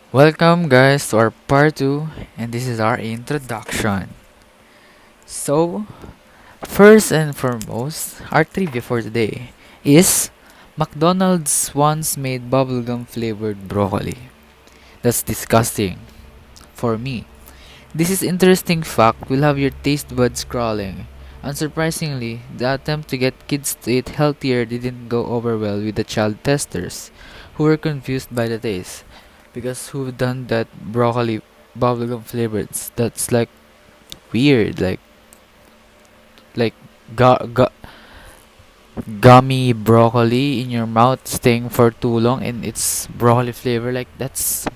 Welcome, guys, to our part 2, and this is our introduction. So, first and foremost, our trivia for today is McDonald's once made bubblegum flavored broccoli. That's disgusting for me. This is interesting fact will have your taste buds crawling. Unsurprisingly, the attempt to get kids to eat healthier didn't go over well with the child testers, who were confused by the taste. Because who done that broccoli bubblegum flavored? That's like weird, like gu- gu- gummy broccoli in your mouth staying for too long and it's broccoli flavor. Like that's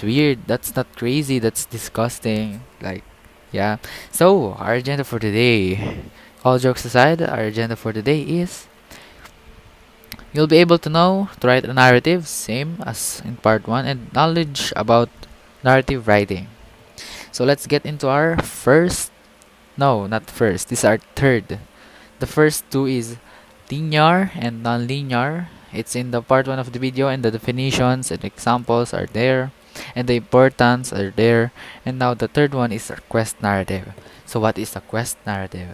weird. That's not crazy. That's disgusting. Like, yeah. So, our agenda for today. All jokes aside, our agenda for today is you'll be able to know to write a narrative, same as in part 1, and knowledge about narrative writing. So, let's get into our first. No, not first. This is our third. The first two is linear and non-linear. It's in the part 1 of the video, and the definitions and examples are there and the importance are there. And now the third one is a quest narrative. So what is a quest narrative?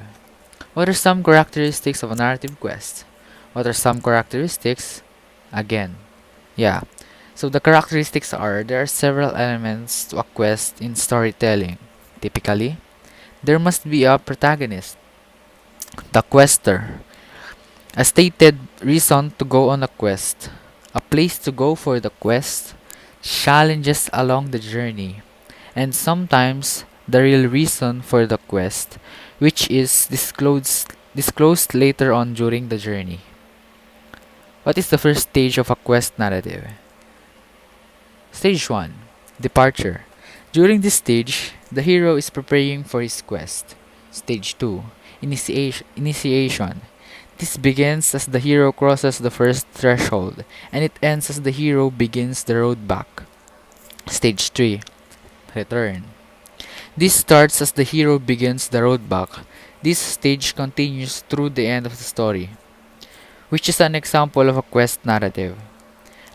What are some characteristics of a narrative quest? What are some characteristics? Again, yeah. So the characteristics are there are several elements to a quest in storytelling. Typically, there must be a protagonist, the quester, a stated reason to go on a quest, a place to go for the quest, challenges along the journey, and sometimes the real reason for the quest, which is disclosed later on during the journey. What is the first stage of a quest narrative? Stage 1, Departure. During this stage, the hero is preparing for his quest. Stage 2, Initiation. This begins as the hero crosses the first threshold, and it ends as the hero begins the road back. Stage 3, Return. This starts as the hero begins the road back. This stage continues through the end of the story, which is an example of a quest narrative.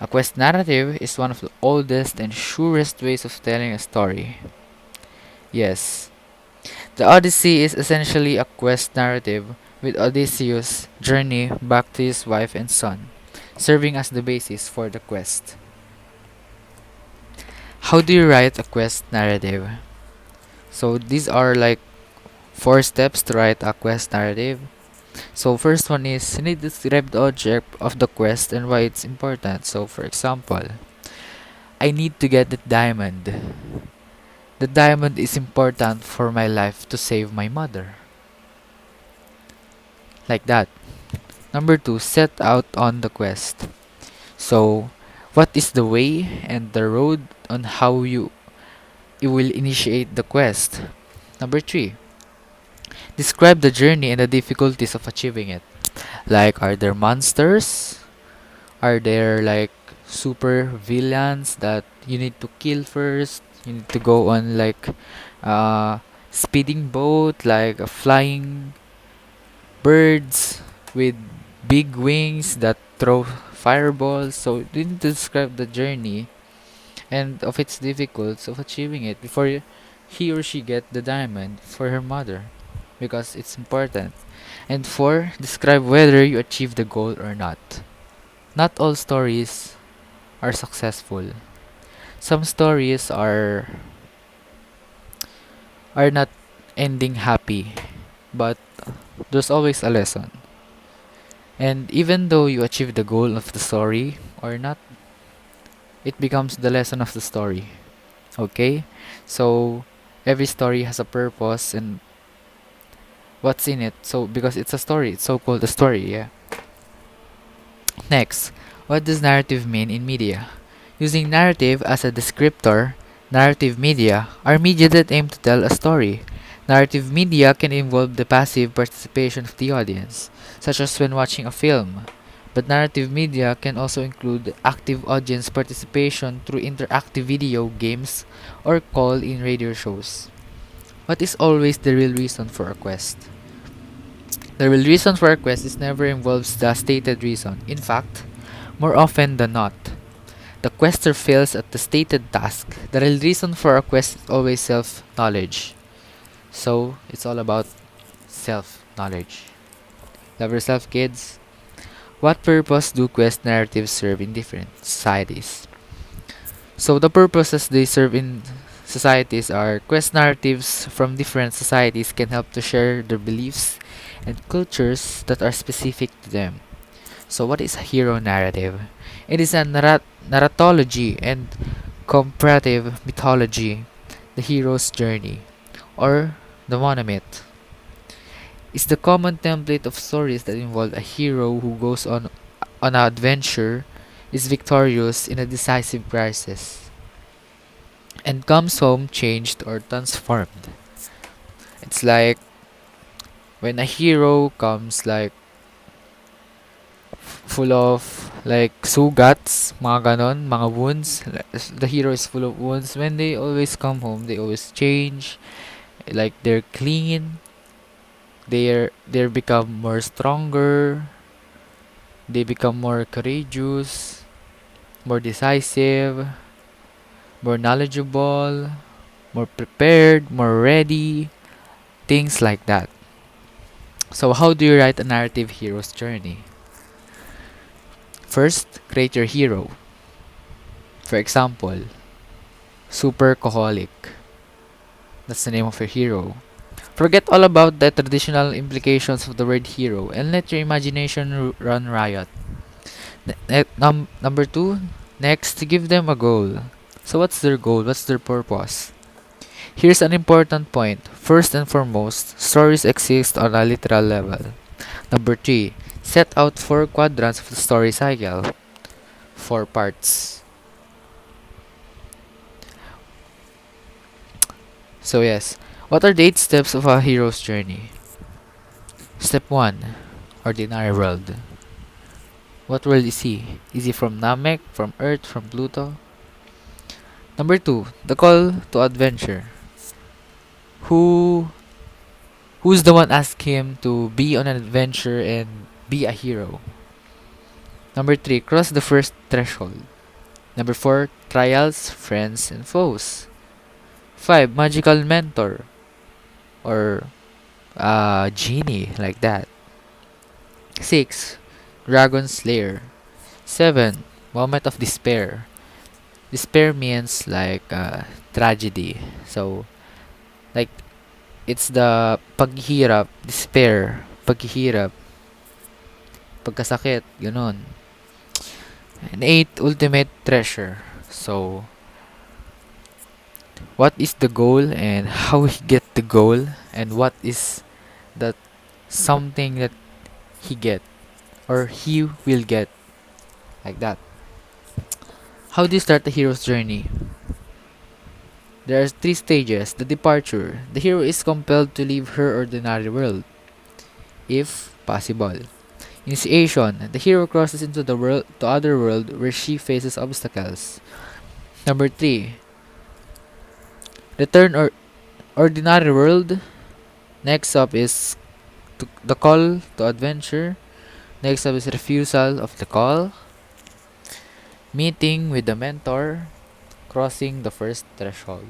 A quest narrative is one of the oldest and surest ways of telling a story. Yes, the Odyssey is essentially a quest narrative, with Odysseus' journey back to his wife and son, serving as the basis for the quest. How do you write a quest narrative? So these are like 4 steps to write a quest narrative. So first one is you need to describe the object of the quest and why it's important. So for example, I need to get the diamond. The diamond is important for my life to save my mother. Like that. Number 2, set out on the quest. So, what is the way and the road on how you will initiate the quest? Number 3, describe the journey and the difficulties of achieving it. Like, are there monsters? Are there like super villains that you need to kill first? You need to go on like a speeding boat, like a flying birds with big wings that throw fireballs. So you need to describe the journey and of its difficulties of achieving it before he or she get the diamond for her mother, because it's important. And 4, describe whether you achieve the goal or not. Not all stories are successful. Some stories are not ending happy, but there's always a lesson. And even though you achieve the goal of the story or not, it becomes the lesson of the story. Okay? So every story has a purpose and what's in it. So because it's a story, it's so called a story, yeah. Next, what does narrative mean in media? Using narrative as a descriptor, narrative media are media that aim to tell a story. Narrative media can involve the passive participation of the audience, such as when watching a film. But narrative media can also include active audience participation through interactive video games or call in radio shows. What is always the real reason for a quest? The real reason for a quest is never involves the stated reason. In fact, more often than not, The quester fails at the stated task. The real reason for a quest is always self-knowledge. So, it's all about self-knowledge. Love yourself, kids. What purpose do quest narratives serve in different societies? So, the purposes they serve in societies are quest narratives from different societies can help to share their beliefs and cultures that are specific to them. So, what is a hero narrative? It is a narratology and comparative mythology, the hero's journey, or the monomyth. Is the common template of stories that involve a hero who goes on an adventure, is victorious in a decisive crisis, and comes home changed or transformed. It's like when a hero comes like full of like sugats, mga ganon, mga wounds. The hero is full of wounds. When they always come home, they always change. Like they're clean. They're become more stronger. They become more courageous, more decisive, more knowledgeable, more prepared, more ready, things like that. So how do you write a narrative hero's journey? First, create your hero. For example, Super Koholic. That's the name of your hero. Forget all about the traditional implications of the word hero and let your imagination run riot. Number two, next, give them a goal. So what's their goal? What's their purpose? Here's an important point. First and foremost, stories exist on a literal level. Number three, set out 4 quadrants of the story cycle. 4 parts. So yes, what are the 8 steps of a hero's journey? Step 1. Ordinary world. What world is he? Is he from Namek, from Earth, from Pluto? Number 2. The call to adventure. Who's the one asked him to be on an adventure and be a hero? Number 3. Cross the first threshold. Number 4. Trials, friends, and foes. 5. Magical mentor. Or genie, like that. 6. Dragon Slayer. 7. Moment of despair. Despair means like tragedy. So, like, it's the paghihirap, despair, paghihirap, pagkasakit, ganun. And 8. Ultimate treasure. So, what is the goal and how he get the goal and what is that something that he get or he will get, like that. How do you start the hero's journey? There are 3 stages. The departure. The hero is compelled to leave her ordinary world, if possible. Initiation. The hero crosses into the other world where she faces obstacles. Number 3. Return or ordinary world. Next up is the call to adventure. Next up is refusal of the call. Meeting with the mentor. Crossing the first threshold.